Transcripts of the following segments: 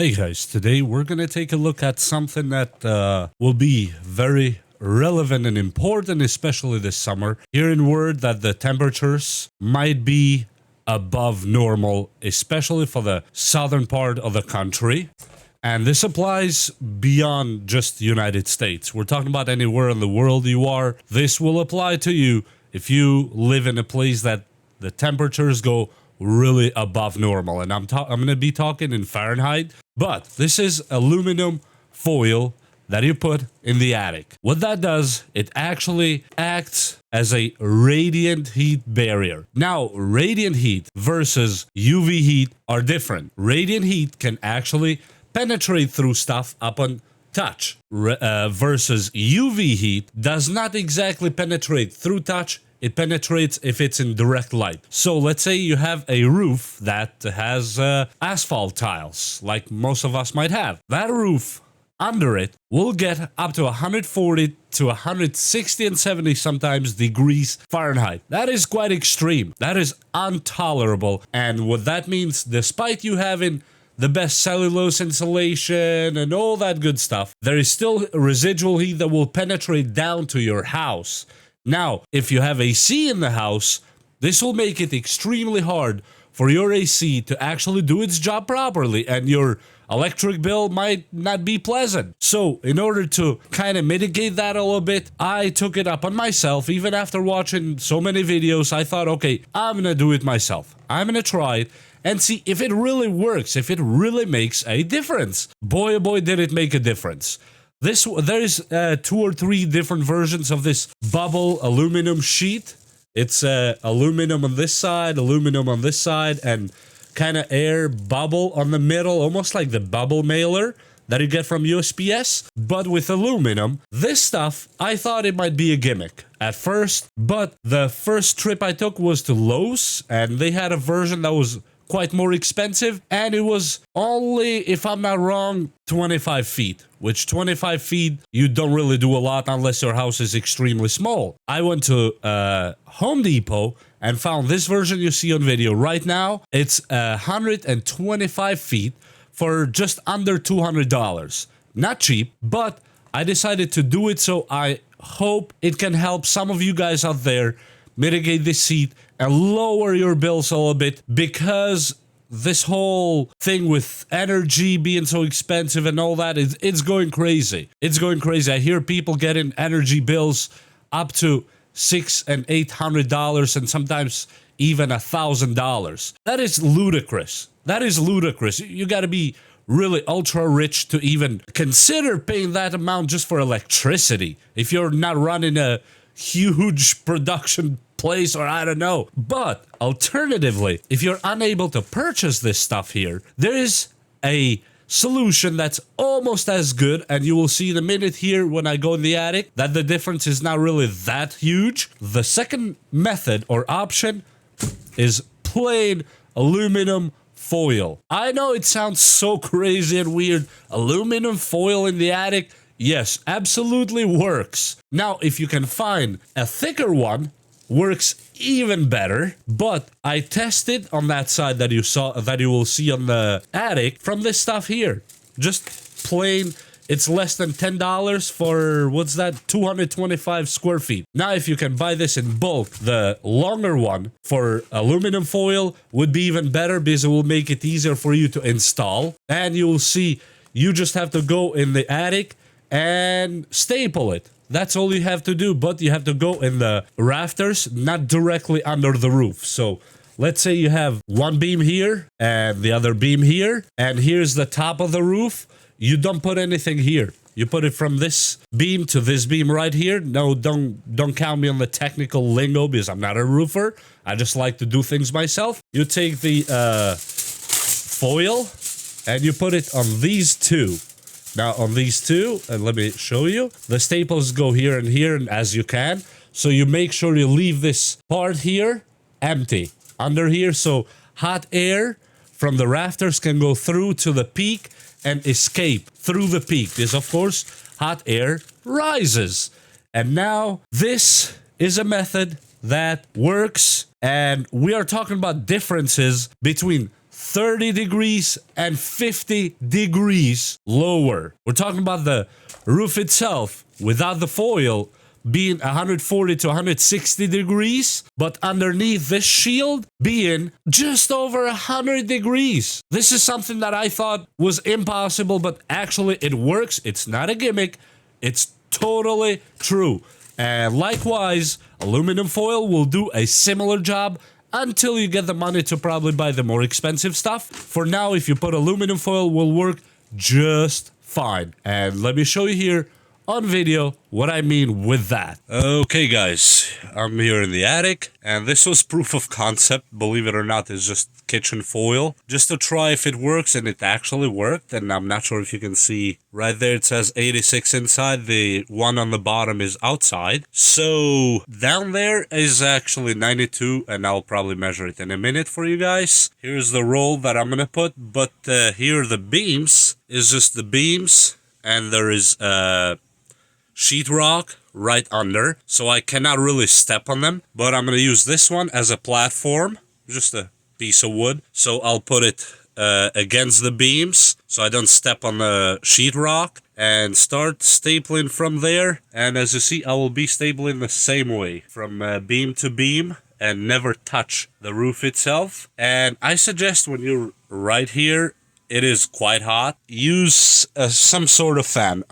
Hey guys, today we're gonna take a look at something that will be very relevant and important, especially this summer. Hearing word that the temperatures might be above normal, especially for the southern part of the country. And this applies beyond just the United States. We're talking about anywhere in the world you are. This will apply to you if you live in a place that the temperatures go really above normal. And I'm going to be talking in Fahrenheit, but this is aluminum foil that you put in the attic. What that does, it actually acts as a radiant heat barrier. Now, radiant heat versus UV heat are different. Radiant heat can actually penetrate through stuff upon touch, versus UV heat does not exactly penetrate through touch. It penetrates if it's in direct light. So let's say you have a roof that has asphalt tiles, like most of us might have. That roof under it will get up to 140 to 160 and 70 sometimes degrees Fahrenheit. That is quite extreme. That is intolerable. And what that means, despite you having the best cellulose insulation and all that good stuff, there is still residual heat that will penetrate down to your house. Now, if you have AC in the house, this will make it extremely hard for your AC to actually do its job properly, and your electric bill might not be pleasant. So, in order to kind of mitigate that a little bit, I took it up on myself. Even after watching so many videos, I thought, okay, I'm gonna do it myself. I'm gonna try it and see if it really works, if it really makes a difference. Boy, oh boy, did it make a difference. There is 2 or 3 different versions of this bubble aluminum sheet. It's aluminum on this side, aluminum on this side, and kind of air bubble on the middle, almost like the bubble mailer that you get from USPS, but with aluminum. This stuff, I thought it might be a gimmick at first, but the first trip I took was to Lowe's, and they had a version that was quite more expensive, and it was only, if I'm not wrong, 25 feet, which 25 feet, you don't really do a lot unless your house is extremely small. I went to Home Depot and found this version you see on video right now. It's 125 feet for just under $200. Not cheap, but I decided to do it, so I hope it can help some of you guys out there mitigate this heat and lower your bills a little bit, because this whole thing with energy being so expensive and all that, it's going crazy. It's going crazy. I hear people getting energy bills up to $600 and $800 and sometimes even $1,000. That is ludicrous. That is ludicrous. You got to be really ultra rich to even consider paying that amount just for electricity if you're not running a huge production place, or I don't know. But alternatively, if you're unable to purchase this stuff here, there is a solution that's almost as good, and you will see in a minute here when I go in the attic that the difference is not really that huge. The second method or option is plain aluminum foil. I know it sounds so crazy and weird. Aluminum foil in the attic? Yes, absolutely works. Now, if you can find a thicker one, works even better. But I tested on that side that you will see on the attic from this stuff here. Just plain, it's less than $10 for, what's that, 225 square feet. Now, if you can buy this in bulk, the longer one for aluminum foil would be even better, because it will make it easier for you to install. And you will see, you just have to go in the attic and staple it. That's all you have to do, but you have to go in the rafters, not directly under the roof. So let's say you have one beam here and the other beam here, and here's the top of the roof. You don't put anything here. You put it from this beam to this beam right here. No, don't count me on the technical lingo, because I'm not a roofer. I just like to do things myself. You take the foil and you put it on these two. Now, on these two, and let me show you, the staples go here and as you can. So you make sure you leave this part here empty under here, so hot air from the rafters can go through to the peak and escape through the peak. This, of course, hot air rises. And now this is a method that works, and we are talking about differences between 30 degrees and 50 degrees lower. We're talking about the roof itself without the foil being 140 to 160 degrees, but underneath this shield being just over 100 degrees. This is something that I thought was impossible, but actually it works. It's not a gimmick. It's totally true. And likewise, aluminum foil will do a similar job until you get the money to probably buy the more expensive stuff. For now, if you put aluminum foil, will work just fine. And let me show you here on video what I mean with that. Okay guys, I'm here in the attic, and this was proof of concept, believe it or not. It's just kitchen foil, just to try if it works, and it actually worked. And I'm not sure if you can see right there, it says 86 inside, the one on the bottom is outside. So down there is actually 92, and I'll probably measure it in a minute for you guys. Here's the roll that I'm gonna put, but here the beams is just the beams, and there is sheetrock right under, so I cannot really step on them, but I'm gonna use this one as a platform, just a piece of wood. So I'll put it against the beams so I don't step on the sheetrock, and start stapling from there. And as you see, I will be stapling the same way from beam to beam and never touch the roof itself. And I suggest when you're right here, it is quite hot, use some sort of fan.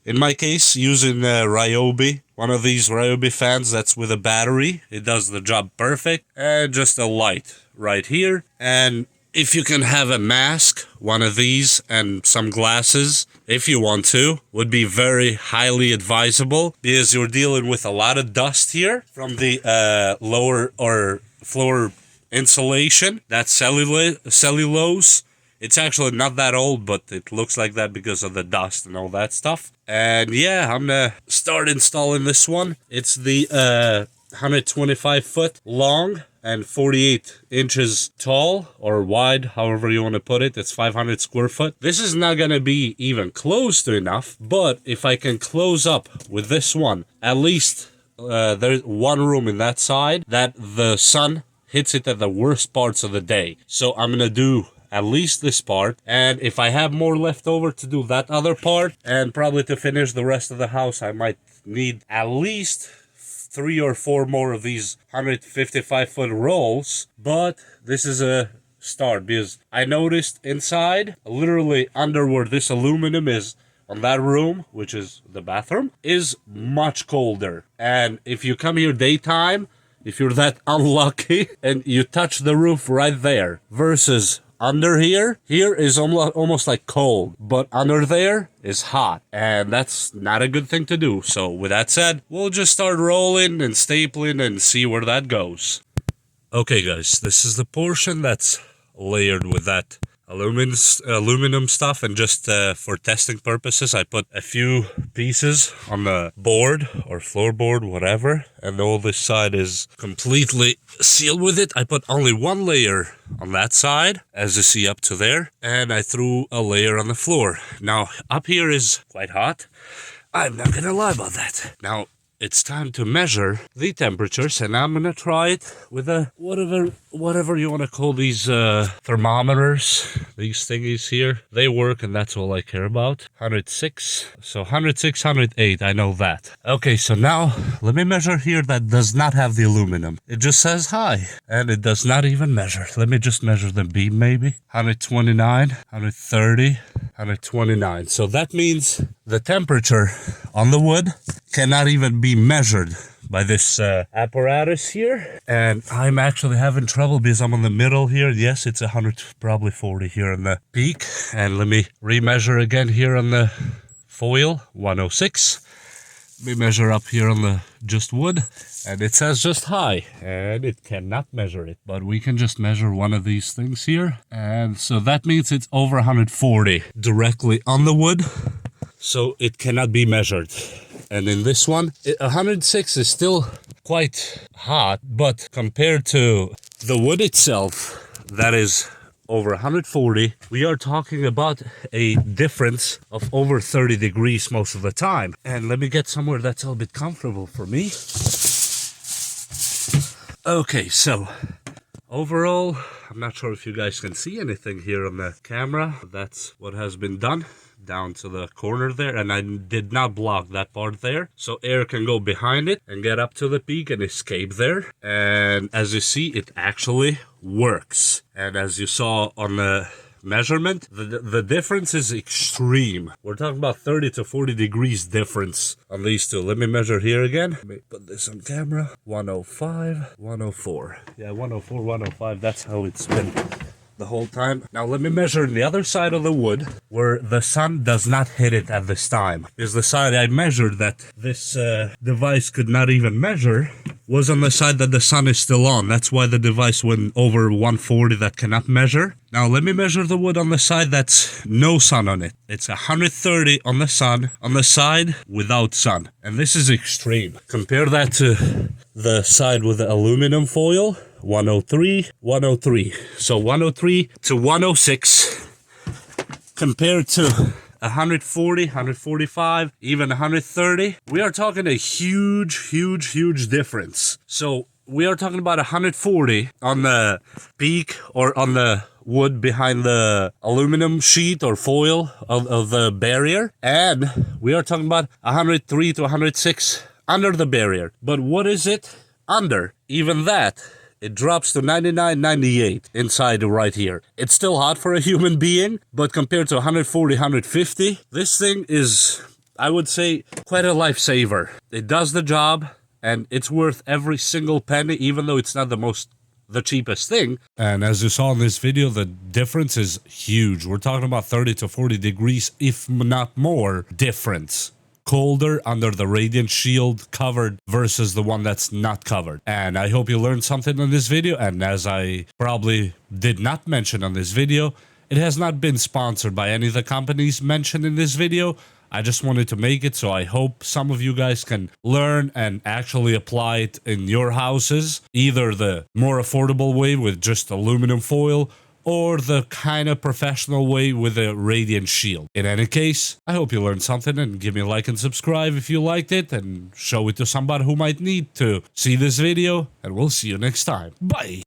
In my case, using Ryobi, one of these Ryobi fans that's with a battery. It does the job perfect. And just a light right here. And if you can have a mask, one of these, and some glasses, if you want to, would be very highly advisable, because you're dealing with a lot of dust here from the lower or floor insulation. That's cellulose. It's actually not that old, but it looks like that because of the dust and all that stuff. And yeah, I'm gonna start installing this one. It's the 125 foot long and 48 inches tall or wide, however you want to put it. It's 500 square foot. This is not gonna be even close to enough, but if I can close up with this one, at least there's one room in that side that the sun hits it at the worst parts of the day. So I'm gonna do at least this part, and if I have more left over to do that other part, and probably to finish the rest of the house, I might need at least 3 or 4 more of these 155 foot rolls. But this is a start, because I noticed inside, literally under where this aluminum is on that room, which is the bathroom, is much colder. And if you come here daytime, if you're that unlucky and you touch the roof right there, versus under here is almost like cold, but under there is hot, and that's not a good thing to do. So with that said, we'll just start rolling and stapling and see where that goes. Okay guys, this is the portion that's layered with that aluminum stuff, and just for testing purposes, I put a few pieces on the board or floorboard, whatever, and all this side is completely sealed with it. I put only one layer on that side, as you see up to there, and I threw a layer on the floor. Now up here is quite hot, I'm not gonna lie about that. Now it's time to measure the temperatures, and I'm gonna try it with a whatever you want to call these thermometers, these thingies here. They work, and that's all I care about. 106, so 106, 108, I know that. Okay, so now let me measure here. That does not have the aluminum. It just says high, and it does not even measure. Let me just measure the beam, maybe. 129, 130, 129. So that means the temperature on the wood cannot even be measured by this apparatus here. And I'm actually having trouble because I'm on the middle here. Yes, it's 100, probably 40 here on the peak. And let me remeasure again here on the foil, 106. Let me measure up here on the just wood, and it says just high, and it cannot measure it. But we can just measure one of these things here, and so that means it's over 140 directly on the wood, so it cannot be measured. And in this one, 106 is still quite hot, but compared to the wood itself, that is over 140, we are talking about a difference of over 30 degrees most of the time. And let me get somewhere that's a little bit comfortable for me. Okay, so overall, I'm not sure if you guys can see anything here on the camera. That's what has been done down to the corner there, and I did not block that part there, so air can go behind it and get up to the peak and escape there. And as you see, it actually works. And as you saw on the measurement, the difference is extreme. We're talking about 30 to 40 degrees difference on these two. Let me measure here again. Let me put this on camera. 105, 104. Yeah, 104, 105. That's how it's been the whole time. Now let me measure the other side of the wood where the sun does not hit it at this time. Is the side I measured that this device could not even measure was on the side that the sun is still on. That's why the device went over 140 that cannot measure. Now let me measure the wood on the side that's no sun on it. It's 130 on the sun, on the side without sun. And this is extreme. Compare that to the side with the aluminum foil. 103, 103. So 103 to 106 compared to 140, 145, even 130. We are talking a huge difference. So we are talking about 140 on the peak or on the wood behind the aluminum sheet or foil of the barrier. And we are talking about 103 to 106 under the barrier. But what is it under? Even that, it drops to 99, 98 inside right here. It's still hot for a human being, but compared to 140, 150, this thing is, I would say, quite a lifesaver. It does the job, and it's worth every single penny, even though it's not the cheapest thing. And as you saw in this video, the difference is huge. We're talking about 30 to 40 degrees, if not more, difference. Colder under the Radiant Shield covered versus the one that's not covered. And I hope you learned something on this video. And as I probably did not mention on this video, it has not been sponsored by any of the companies mentioned in this video. I just wanted to make it, so I hope some of you guys can learn and actually apply it in your houses. Either the more affordable way with just aluminum foil, or the kind of professional way with a Radiant Shield. In any case, I hope you learned something, and give me a like and subscribe if you liked it, and show it to somebody who might need to see this video, and we'll see you next time. Bye!